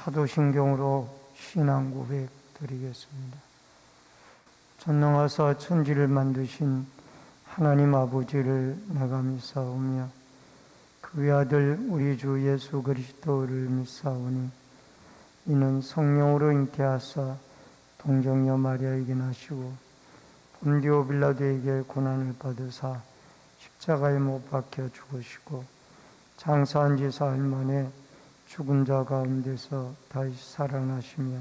사도신경으로 신앙 고백 드리겠습니다. 전능하사 천지를 만드신 하나님 아버지를 내가 믿사오며 그 외아들 우리 주 예수 그리스도를 믿사오니 이는 성령으로 잉태하사 동정녀 마리아에게 나시고 본디오 빌라도에게 고난을 받으사 십자가에 못 박혀 죽으시고 장사한 지 사흘 만에 죽은 자 가운데서 다시 살아나시며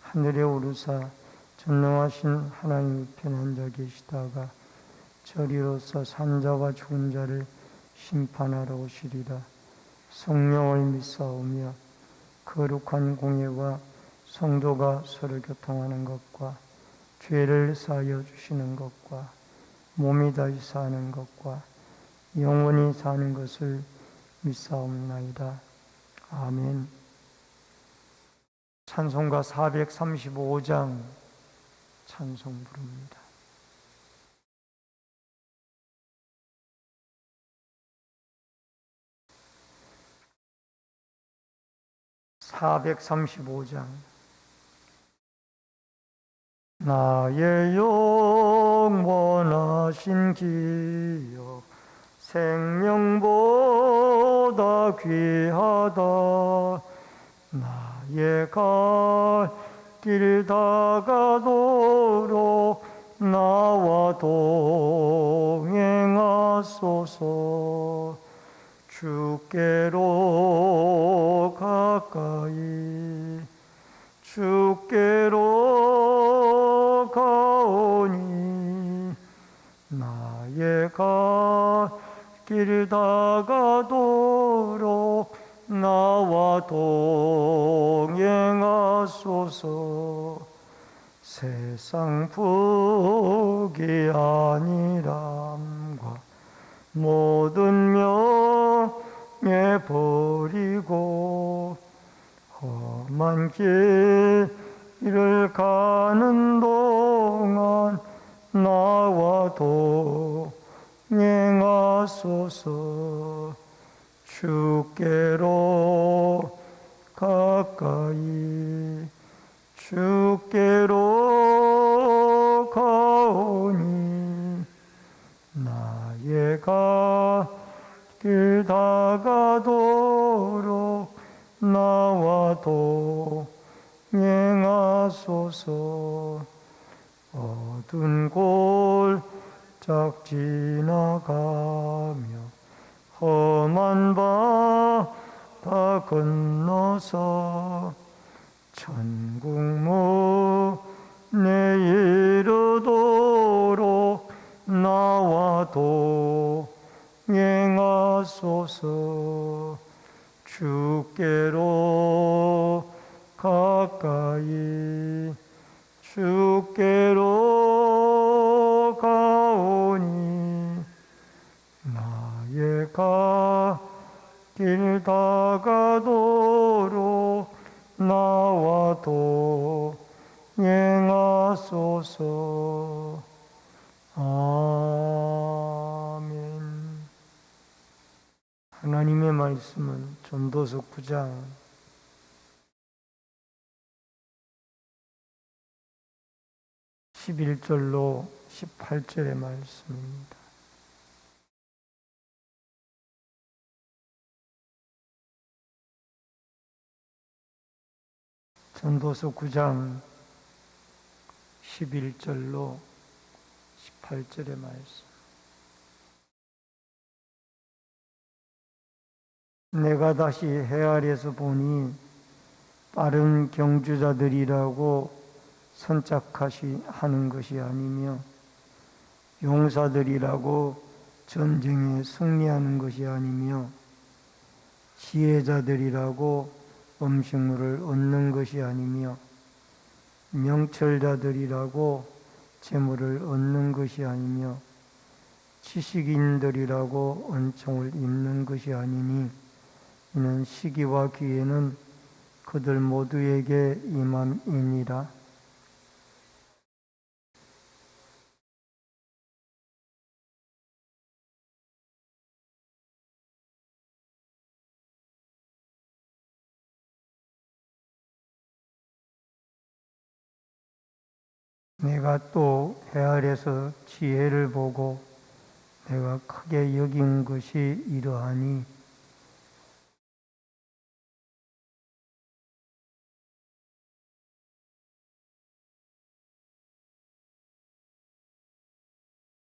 하늘에 오르사 전능하신 하나님 우편에 앉아 계시다가 저리로서 산자와 죽은 자를 심판하러 오시리라. 성령을 믿사오며 거룩한 공예와 성도가 서로 교통하는 것과 죄를 사하여 주시는 것과 몸이 다시 사는 것과 영원히 사는 것을 믿사옵나이다. 아멘. 찬송가 435장 찬송 부릅니다. (435장) 나의 영원하신 기억 생명보다 귀하다. 나의 갈 길 다가도록 나와 동행하소서. 주께로 가까이 주께로 가오니 나의 갈 길 다가도록 나와 동행하소서. 세상 부귀 아니람과 모든 명예 버리고 험한 길을 가는 동안 나와 동행하소서. 주께로 가까이 주께로 가오니 나의 갈 길 다가도록 나와 동행하소서. 어두운 골짝 지나가며 험한 바다 건너서 천국 문에 이르도록 나와 동행하소서. 주께로 가까이 주께로 가오니 나의 갈 길 다가도록 나와 동행하소서. 아멘. 하나님의 말씀은 전도서 9장 11절로 18절의 말씀입니다. 전도서 9장 11절로 18절의 말씀. 내가 다시 해 아래서 보니 빠른 경주자들이라고 선착하는 것이 아니며 용사들이라고 전쟁에 승리하는 것이 아니며 지혜자들이라고 음식물을 얻는 것이 아니며 명철자들이라고 재물을 얻는 것이 아니며 지식인들이라고 은총을 입는 것이 아니니 이는 시기와 기회는 그들 모두에게 임함이니라. 내가 또 해 아래서 지혜를 보고 내가 크게 여긴 것이 이러하니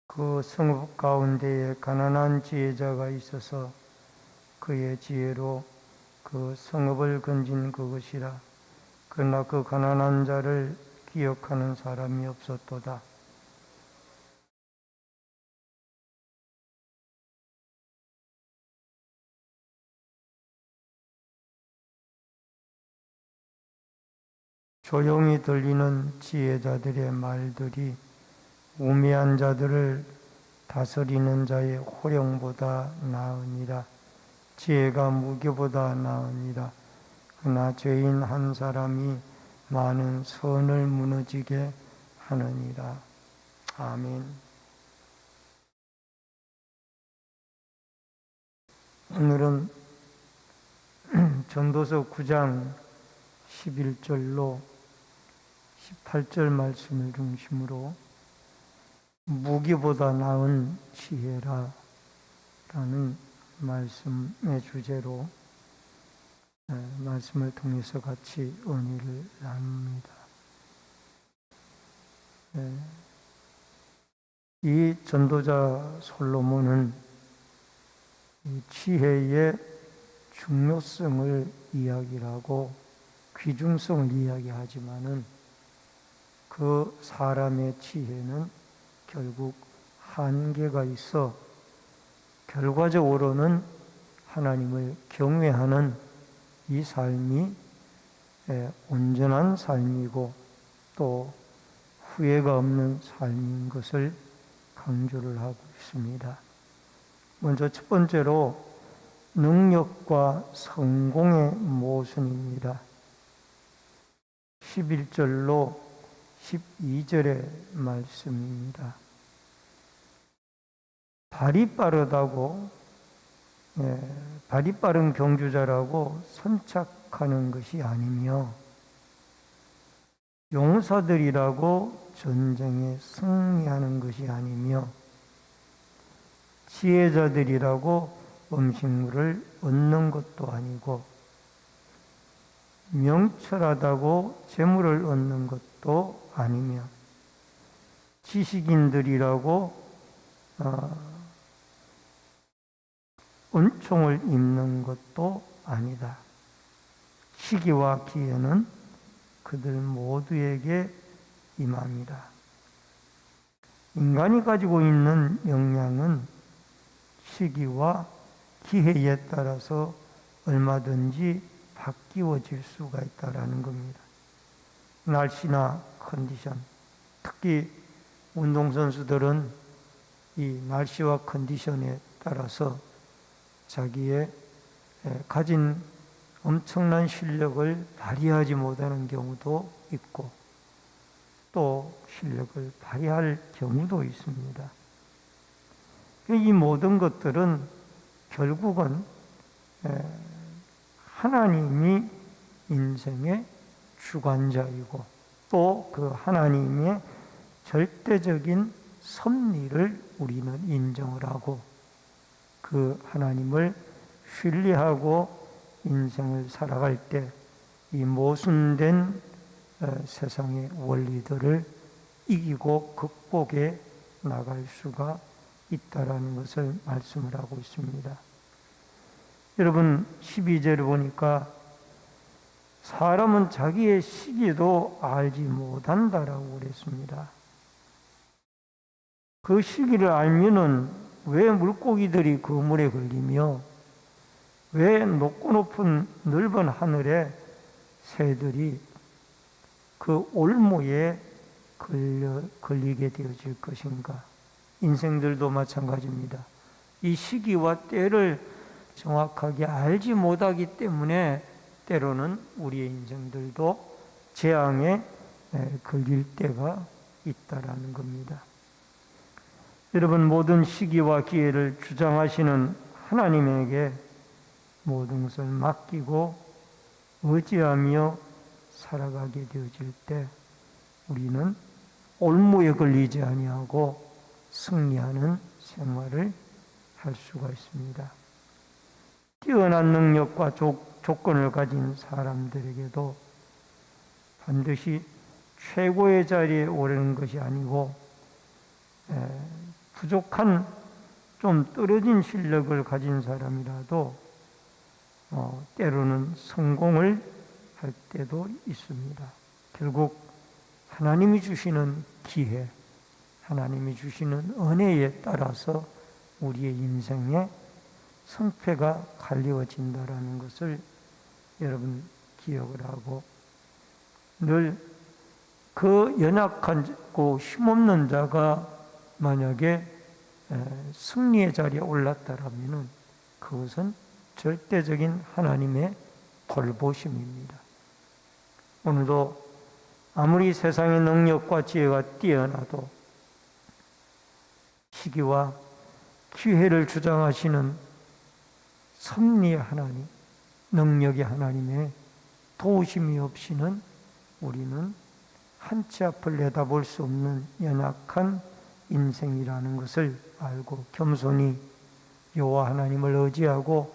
그 성읍 가운데에 가난한 지혜자가 있어서 그의 지혜로 그 성읍을 건진 그것이라. 그러나 그 가난한 자를 기억하는 사람이 없었도다. 조용히 들리는 지혜자들의 말들이 우매한 자들을 다스리는 자의 호령보다 나으니라. 지혜가 무교보다 나으니라. 그러나 죄인 한 사람이 많은 선을 무너지게 하느니라. 아멘. 오늘은 전도서 9장 11절로 18절 말씀을 중심으로 무기보다 나은 지혜라 라는 말씀의 주제로 말씀을 통해서 같이 은혜를 나눕니다. 이 전도자 솔로몬은 이 지혜의 중요성을 이야기하고 귀중성을 이야기하지만은 그 사람의 지혜는 결국 한계가 있어 결과적으로는 하나님을 경외하는 이 삶이 온전한 삶이고 또 후회가 없는 삶인 것을 강조를 하고 있습니다. 먼저 첫 번째로 능력과 성공의 모순입니다. 11절로 12절의 말씀입니다. 발이 빠르다고 발이 빠른 경주자라고 선착하는 것이 아니며 용사들이라고 전쟁에 승리하는 것이 아니며 지혜자들이라고 음식물을 얻는 것도 아니고 명철하다고 재물을 얻는 것도 아니며 지식인들이라고 은총을 입는 것도 아니다. 시기와 기회는 그들 모두에게 임합니다. 인간이 가지고 있는 역량은 시기와 기회에 따라서 얼마든지 바뀌어질 수가 있다는 겁니다. 날씨나 컨디션, 특히 운동선수들은 이 날씨와 컨디션에 따라서 자기의 가진 엄청난 실력을 발휘하지 못하는 경우도 있고 또 실력을 발휘할 경우도 있습니다. 이 모든 것들은 결국은 하나님이 인생의 주관자이고 또 그 하나님의 절대적인 섭리를 우리는 인정을 하고 그 하나님을 신뢰하고 인생을 살아갈 때 이 모순된 세상의 원리들을 이기고 극복해 나갈 수가 있다라는 것을 말씀을 하고 있습니다. 여러분 12절을 보니까 사람은 자기의 시기도 알지 못한다라고 그랬습니다. 그 시기를 알면은 왜 물고기들이 그 물에 걸리며 왜 높고 높은 넓은 하늘에 새들이 그 올무에 걸리게 되어질 것인가? 인생들도 마찬가지입니다. 이 시기와 때를 정확하게 알지 못하기 때문에 때로는 우리의 인생들도 재앙에 걸릴 때가 있다라는 겁니다. 여러분, 모든 시기와 기회를 주장하시는 하나님에게 모든 것을 맡기고 의지하며 살아가게 되어질 때 우리는 올무에 걸리지 아니하고 승리하는 생활을 할 수가 있습니다. 뛰어난 능력과 조건을 가진 사람들에게도 반드시 최고의 자리에 오르는 것이 아니고 부족한 좀 떨어진 실력을 가진 사람이라도 때로는 성공을 할 때도 있습니다. 결국 하나님이 주시는 기회, 하나님이 주시는 은혜에 따라서 우리의 인생에 성패가 갈리워진다라는 것을 여러분 기억을 하고, 늘 그 연약하고 힘없는 자가 만약에 승리의 자리에 올랐다라면 그것은 절대적인 하나님의 돌보심입니다. 오늘도 아무리 세상의 능력과 지혜가 뛰어나도 시기와 기회를 주장하시는 섭리의 하나님, 능력의 하나님의 도우심이 없이는 우리는 한치 앞을 내다볼 수 없는 연약한 인생이라는 것을 알고 겸손히 여호와 하나님을 의지하고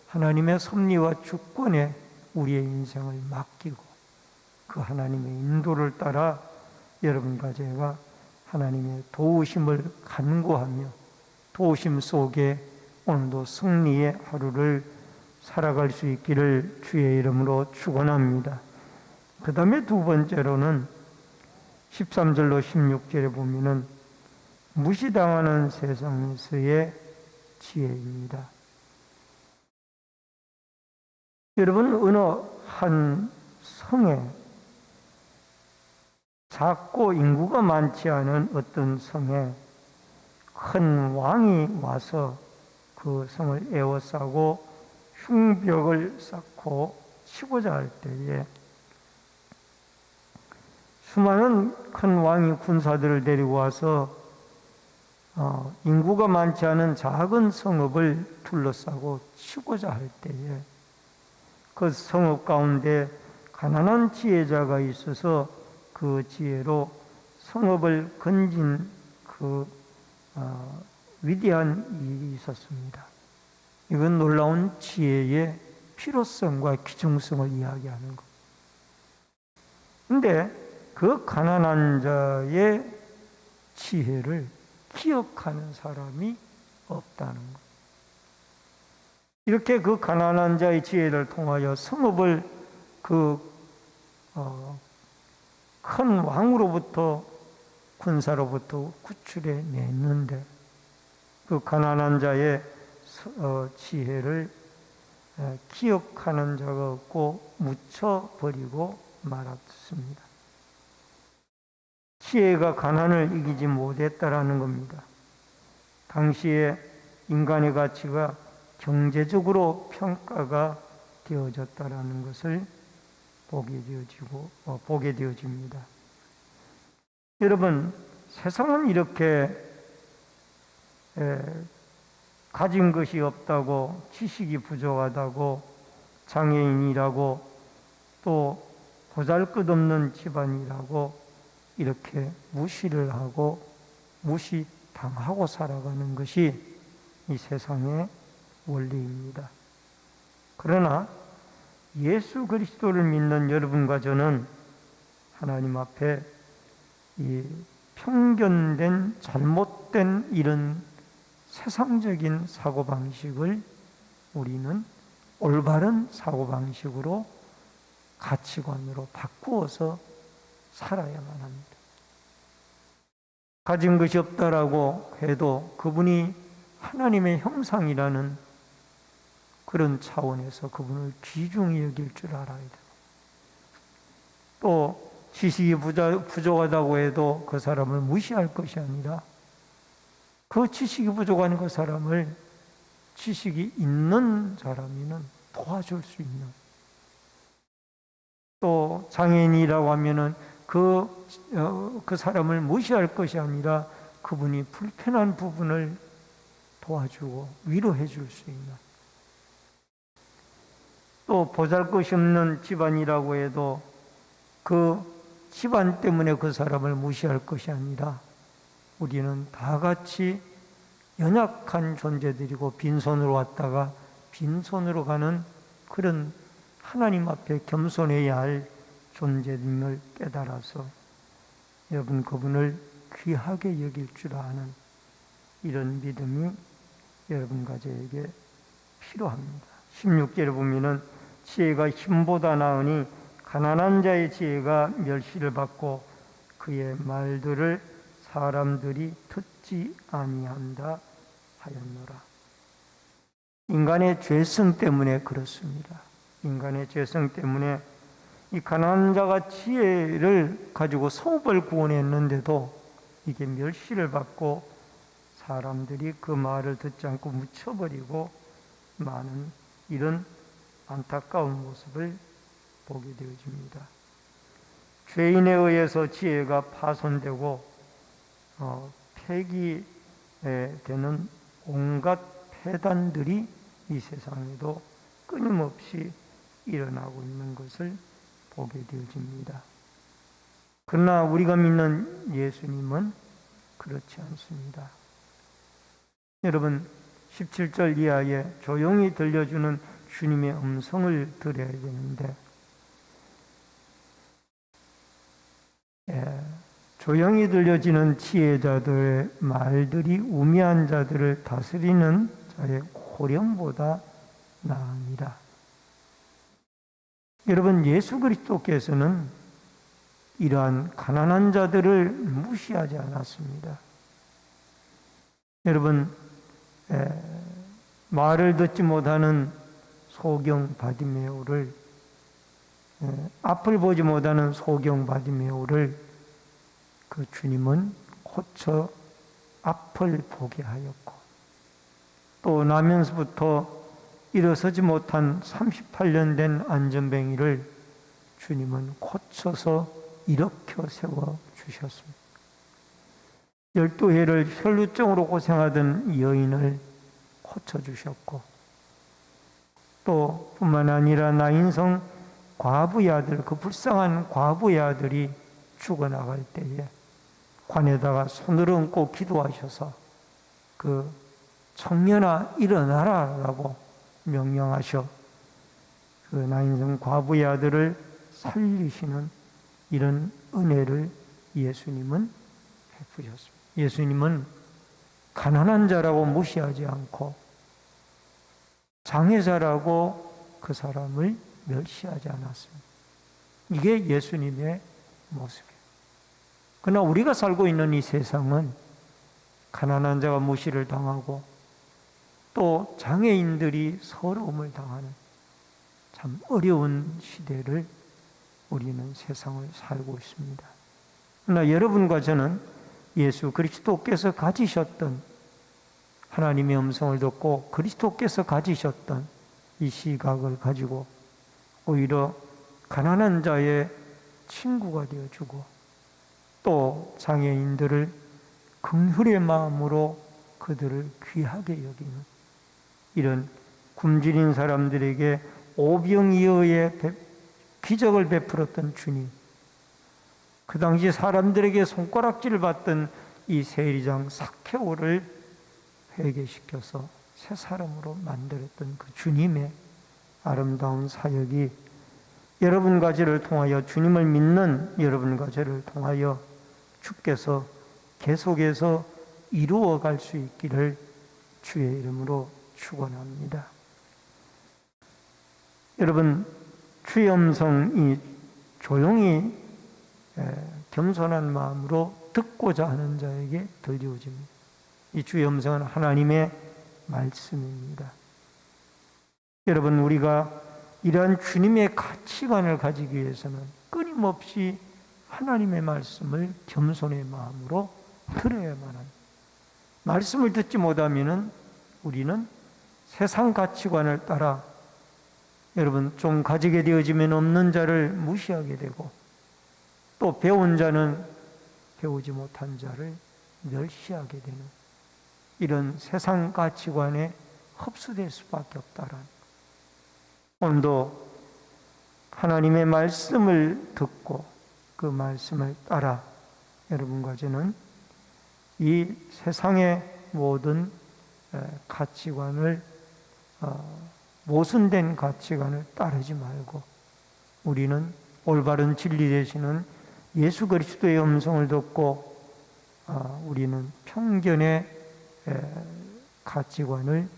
하나님의 섭리와 주권에 우리의 인생을 맡기고 그 하나님의 인도를 따라 여러분과 제가 하나님의 도우심을 간구하며 도우심 속에 오늘도 승리의 하루를 살아갈 수 있기를 주의 이름으로 축원합니다. 그 다음에 두 번째로는 13절로 16절에 보면은 무시당하는 세상에서의 지혜입니다. 여러분, 어느 한 성에 작고 인구가 많지 않은 어떤 성에 큰 왕이 와서 그 성을 에워싸고 흉벽을 쌓고 치고자 할 때에 수많은 큰 왕이 군사들을 데리고 와서 인구가 많지 않은 작은 성읍을 둘러싸고 치고자 할 때에 그 성읍 가운데 가난한 지혜자가 있어서 그 지혜로 성읍을 건진 그 위대한 일이 있었습니다. 이건 놀라운 지혜의 필요성과 기중성을 이야기하는 것. 근데 그 가난한 자의 지혜를 기억하는 사람이 없다는 것. 이렇게 그 가난한 자의 지혜를 통하여 성읍을 큰 왕으로부터 군사로부터 구출해 냈는데 그 가난한 자의 지혜를 기억하는 자가 없고 묻혀버리고 말았습니다. 지혜가 가난을 이기지 못했다라는 겁니다. 당시에 인간의 가치가 경제적으로 평가가 되어졌다라는 것을 보게 되어집니다. 여러분, 세상은 이렇게 가진 것이 없다고, 지식이 부족하다고, 장애인이라고, 또 보잘것없는 집안이라고 이렇게 무시를 하고 무시당하고 살아가는 것이 이 세상의 원리입니다. 그러나 예수 그리스도를 믿는 여러분과 저는 하나님 앞에 이 편견된 잘못된 이런 세상적인 사고방식을 우리는 올바른 사고방식으로 가치관으로 바꾸어서 살아야만 합니다. 가진 것이 없다라고 해도 그분이 하나님의 형상이라는 그런 차원에서 그분을 귀중히 여길 줄 알아야 돼요. 또 지식이 부족하다고 해도 그 사람을 무시할 것이 아니라 그 지식이 부족한 그 사람을 지식이 있는 사람이면 도와줄 수 있는, 또 장애인이라고 하면은 그 사람을 무시할 것이 아니라 그분이 불편한 부분을 도와주고 위로해 줄 수 있는, 또 보잘것이 없는 집안이라고 해도 그 집안 때문에 그 사람을 무시할 것이 아니라 우리는 다 같이 연약한 존재들이고 빈손으로 왔다가 빈손으로 가는 그런 하나님 앞에 겸손해야 할 존재임을 깨달아서 여러분 그분을 귀하게 여길 줄 아는 이런 믿음이 여러분과 저에게 필요합니다. 16절에 보면은 지혜가 힘보다 나으니 가난한 자의 지혜가 멸시를 받고 그의 말들을 사람들이 듣지 아니한다 하였노라. 인간의 죄성 때문에 그렇습니다. 인간의 죄성 때문에 이 가난한 자가 지혜를 가지고 성읍을 구원했는데도 이게 멸시를 받고 사람들이 그 말을 듣지 않고 묻혀버리고 많은 이런 안타까운 모습을 보게 되어집니다. 죄인에 의해서 지혜가 파손되고 폐기되는 온갖 폐단들이 이 세상에도 끊임없이 일어나고 있는 것을 보게 되어집니다. 그러나 우리가 믿는 예수님은 그렇지 않습니다. 여러분 17절 이하에 조용히 들려주는 주님의 음성을 들어야 되는데 조용히 들려지는 지혜자들의 말들이 우매한 자들을 다스리는 자의 호령보다 나으니라. 여러분 예수 그리스도께서는 이러한 가난한 자들을 무시하지 않았습니다. 여러분 말을 듣지 못하는 소경 바디메오를 앞을 보지 못하는 소경 바디메오를 그 주님은 고쳐 앞을 보게 하였고 또 나면서부터 일어서지 못한 38년 된 안전뱅이를 주님은 고쳐서 일으켜 세워 주셨습니다. 12해를 혈루증으로 고생하던 여인을 고쳐주셨고 또 뿐만 아니라 나인성 과부의 아들, 그 불쌍한 과부의 아들이 죽어나갈 때에 관에다가 손을 얹고 기도하셔서 그 청년아 일어나라 라고 명령하셔 그 나인성 과부의 아들을 살리시는 이런 은혜를 예수님은 베푸셨습니다. 예수님은 가난한 자라고 무시하지 않고 장애자라고 그 사람을 멸시하지 않았습니다. 이게 예수님의 모습이에요. 그러나 우리가 살고 있는 이 세상은 가난한 자가 무시를 당하고 또 장애인들이 서러움을 당하는 참 어려운 시대를 우리는 세상을 살고 있습니다. 그러나 여러분과 저는 예수 그리스도께서 가지셨던 하나님의 음성을 듣고 그리스도께서 가지셨던 이 시각을 가지고 오히려 가난한 자의 친구가 되어주고 또 장애인들을 긍휼의 마음으로 그들을 귀하게 여기는 이런 굶주린 사람들에게 오병이어의 기적을 베풀었던 주님, 그 당시 사람들에게 손가락질을 받던 이 세리장 삭개오를 회개시켜서 새 사람으로 만들었던 그 주님의 아름다운 사역이 여러분과 저를 통하여, 주님을 믿는 여러분과 저를 통하여 주께서 계속해서 이루어 갈 수 있기를 주의 이름으로 축원합니다. 여러분, 주의 음성이 조용히 겸손한 마음으로 듣고자 하는 자에게 들려집니다. 이 주의 음성은 하나님의 말씀입니다. 여러분, 우리가 이러한 주님의 가치관을 가지기 위해서는 끊임없이 하나님의 말씀을 겸손의 마음으로 들어야만 합니다. 말씀을 듣지 못하면 우리는 세상 가치관을 따라 여러분 좀 가지게 되어지면 없는 자를 무시하게 되고 또 배운 자는 배우지 못한 자를 멸시하게 되는 이런 세상 가치관에 흡수될 수밖에 없다라는, 오늘도 하나님의 말씀을 듣고 그 말씀을 따라 여러분과 저는 이 세상의 모든 가치관을 모순된 가치관을 따르지 말고 우리는 올바른 진리 되시는 예수 그리스도의 음성을 듣고 우리는 편견의 가치관을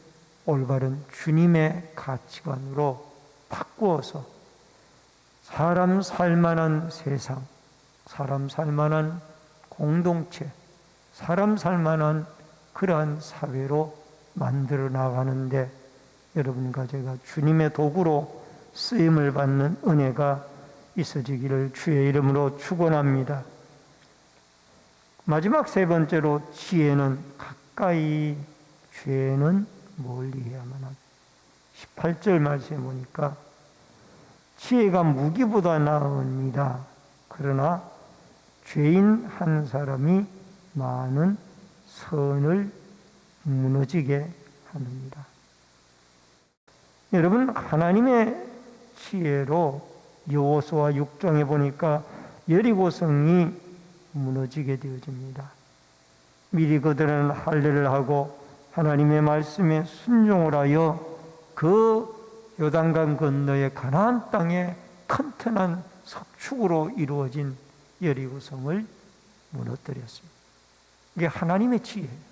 올바른 주님의 가치관으로 바꾸어서 사람 살만한 세상, 사람 살만한 공동체, 사람 살만한 그러한 사회로 만들어 나가는데 여러분과 제가 주님의 도구로 쓰임을 받는 은혜가 있어지기를 주의 이름으로 축원합니다. 마지막 세 번째로 지혜는 가까이, 죄는 멀리 해야만 합니다. 18절 말씀에 보니까 지혜가 무기보다 나으니라. 그러나 죄인 한 사람이 많은 선을 무너지게 하느니라. 여러분, 하나님의 지혜로 여호수아 6장에 보니까 여리고성이 무너지게 되어집니다. 미리 그들은 할례를 하고 하나님의 말씀에 순종을 하여 그 요단강 건너의 가나안 땅에 튼튼한 석축으로 이루어진 여리고성을 무너뜨렸습니다. 이게 하나님의 지혜예요.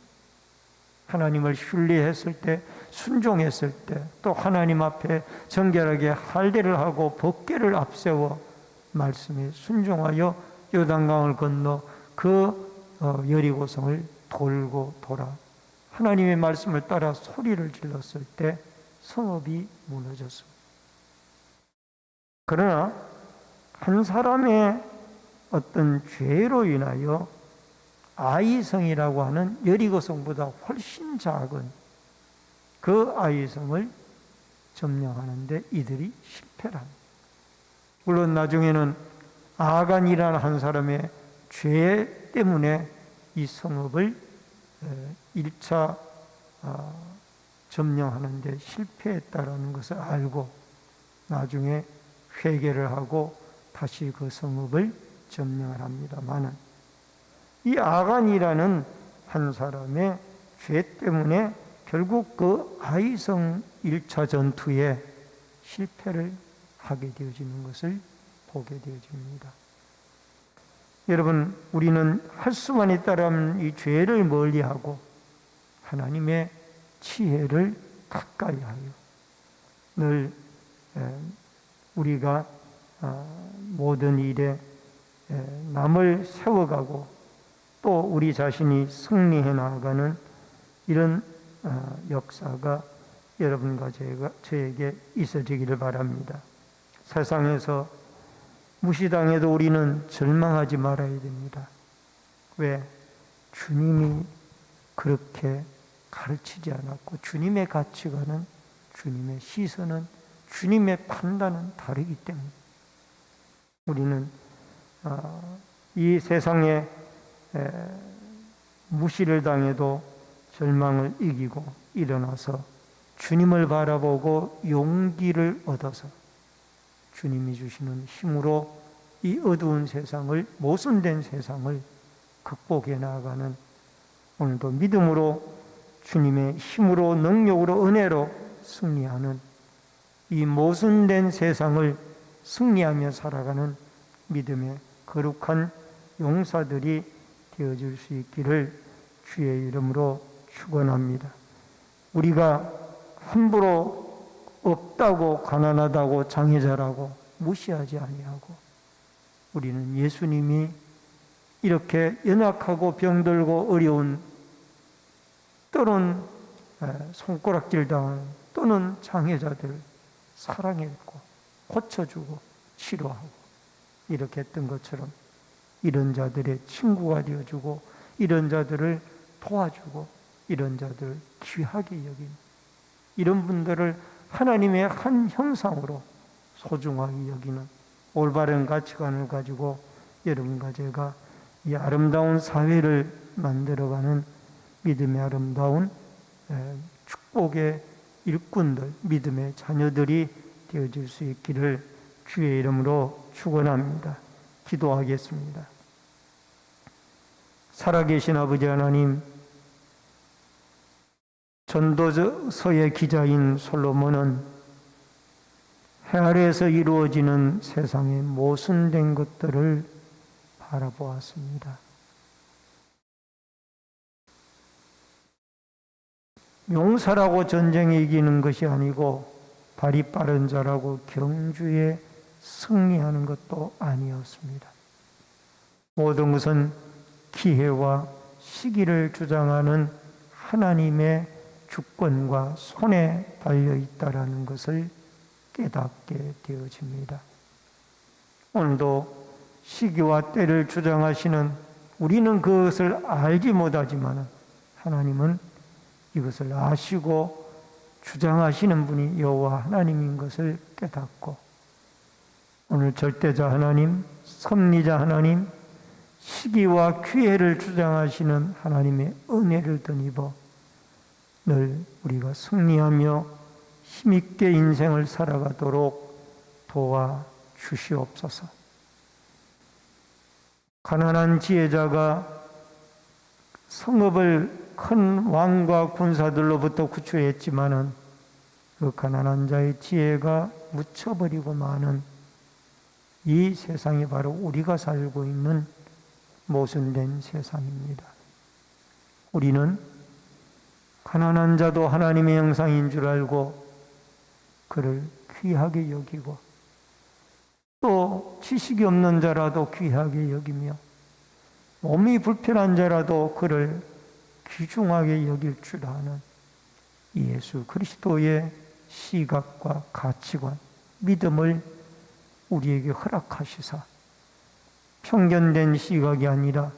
하나님을 신뢰했을 때, 순종했을 때, 또 하나님 앞에 정결하게 할례를 하고 법궤를 앞세워 말씀에 순종하여 요단강을 건너 그 여리고성을 돌고 돌아 하나님의 말씀을 따라 소리를 질렀을 때 성읍이 무너졌습니다. 그러나 한 사람의 어떤 죄로 인하여 아이성이라고 하는 여리고성보다 훨씬 작은 그 아이성을 점령하는데 이들이 실패를 합니다. 물론 나중에는 아간이라는 한 사람의 죄 때문에 이 성읍을 1차 점령하는데 실패했다라는 것을 알고 나중에 회개를 하고 다시 그 성읍을 점령을 합니다만은 이 아간이라는 한 사람의 죄 때문에 결국 그 아이성 1차 전투에 실패를 하게 되어지는 것을 보게 되어집니다. 여러분, 우리는 할 수만 있다면 이 죄를 멀리하고 하나님의 지혜를 가까이 하여 늘 우리가 모든 일에 남을 세워가고 또 우리 자신이 승리해 나가는 이런 역사가 여러분과 저에게 있어지기를 바랍니다. 세상에서 무시당해도 우리는 절망하지 말아야 됩니다. 왜? 주님이 그렇게 가르치지 않았고 주님의 가치관은, 주님의 시선은, 주님의 판단은 다르기 때문에 우리는 이 세상에 무시를 당해도 절망을 이기고 일어나서 주님을 바라보고 용기를 얻어서 주님이 주시는 힘으로 이 어두운 세상을, 모순된 세상을 극복해 나가는 오늘도 믿음으로 주님의 힘으로, 능력으로, 은혜로 승리하는 이 모순된 세상을 승리하며 살아가는 믿음의 거룩한 용사들이 되어줄 수 있기를 주의 이름으로 축원합니다. 우리가 함부로 없다고, 가난하다고, 장애자라고 무시하지 아니하고 우리는 예수님이 이렇게 연약하고 병들고 어려운, 또는 손가락질 당한, 또는 장애자들 사랑했고 고쳐주고 치료하고 이렇게 했던 것처럼 이런 자들의 친구가 되어주고 이런 자들을 도와주고 이런 자들을 귀하게 여긴 이런 분들을 하나님의 한 형상으로 소중하게 여기는 올바른 가치관을 가지고 여러분과 제가 이 아름다운 사회를 만들어가는 믿음의 아름다운 축복의 일꾼들, 믿음의 자녀들이 되어질 수 있기를 주의 이름으로 축원합니다. 기도하겠습니다. 살아계신 아버지 하나님, 전도서의 기자인 솔로몬은 해 아래에서 이루어지는 세상의 모순된 것들을 바라보았습니다. 용사라고 전쟁에 이기는 것이 아니고 발이 빠른 자라고 경주에 승리하는 것도 아니었습니다. 모든 것은 기회와 시기를 주장하는 하나님의 주권과 손에 달려 있다라는 것을 깨닫게 되어집니다. 오늘도 시기와 때를 주장하시는 우리는 그것을 알지 못하지만 하나님은 이것을 아시고 주장하시는 분이 여호와 하나님인 것을 깨닫고 오늘 절대자 하나님, 섭리자 하나님, 시기와 기회를 주장하시는 하나님의 은혜를 덧입어 늘 우리가 승리하며 힘있게 인생을 살아가도록 도와주시옵소서. 가난한 지혜자가 성읍을 큰 왕과 군사들로부터 구출했지만은 그 가난한 자의 지혜가 묻혀버리고 마는 이 세상이 바로 우리가 살고 있는 모순된 세상입니다. 우리는 가난한 자도 하나님의 형상인 줄 알고 그를 귀하게 여기고 또 지식이 없는 자라도 귀하게 여기며 몸이 불편한 자라도 그를 귀중하게 여길 줄 아는 예수 그리스도의 시각과 가치관, 믿음을 우리에게 허락하시사 편견된 시각이 아니라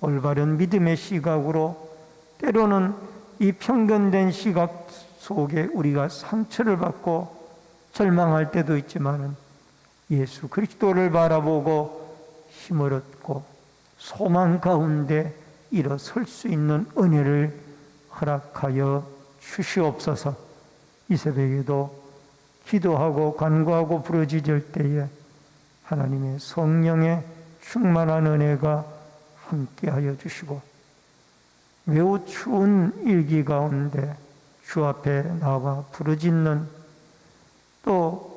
올바른 믿음의 시각으로 때로는 이 편견된 시각 속에 우리가 상처를 받고 절망할 때도 있지만은 예수 그리스도를 바라보고 힘을 얻고 소망 가운데 일어설 수 있는 은혜를 허락하여 주시옵소서. 이 새벽에도 기도하고 간구하고 부르짖을 때에 하나님의 성령의 충만한 은혜가 함께하여 주시고 매우 추운 일기 가운데 주 앞에 나와 부르짖는 또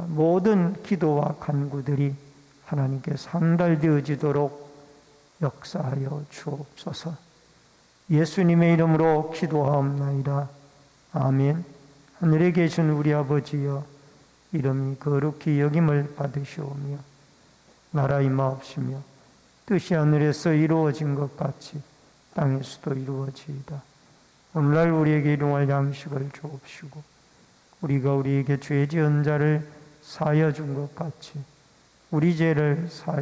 모든 기도와 간구들이 하나님께 상달되어지도록 역사하여 주옵소서. 예수님의 이름으로 기도하옵나이다. 아멘. 하늘에 계신 우리 아버지여, 이름이 거룩히 여김을 받으시오며 나라 임하옵시며 뜻이 하늘에서 이루어진 것 같이 땅에서도 이루어지이다. 오늘날 우리에게 일용할 양식을 주옵시고 우리가 우리에게 죄 지은 자를 사하여 준 것 같이 우리 죄를 사하여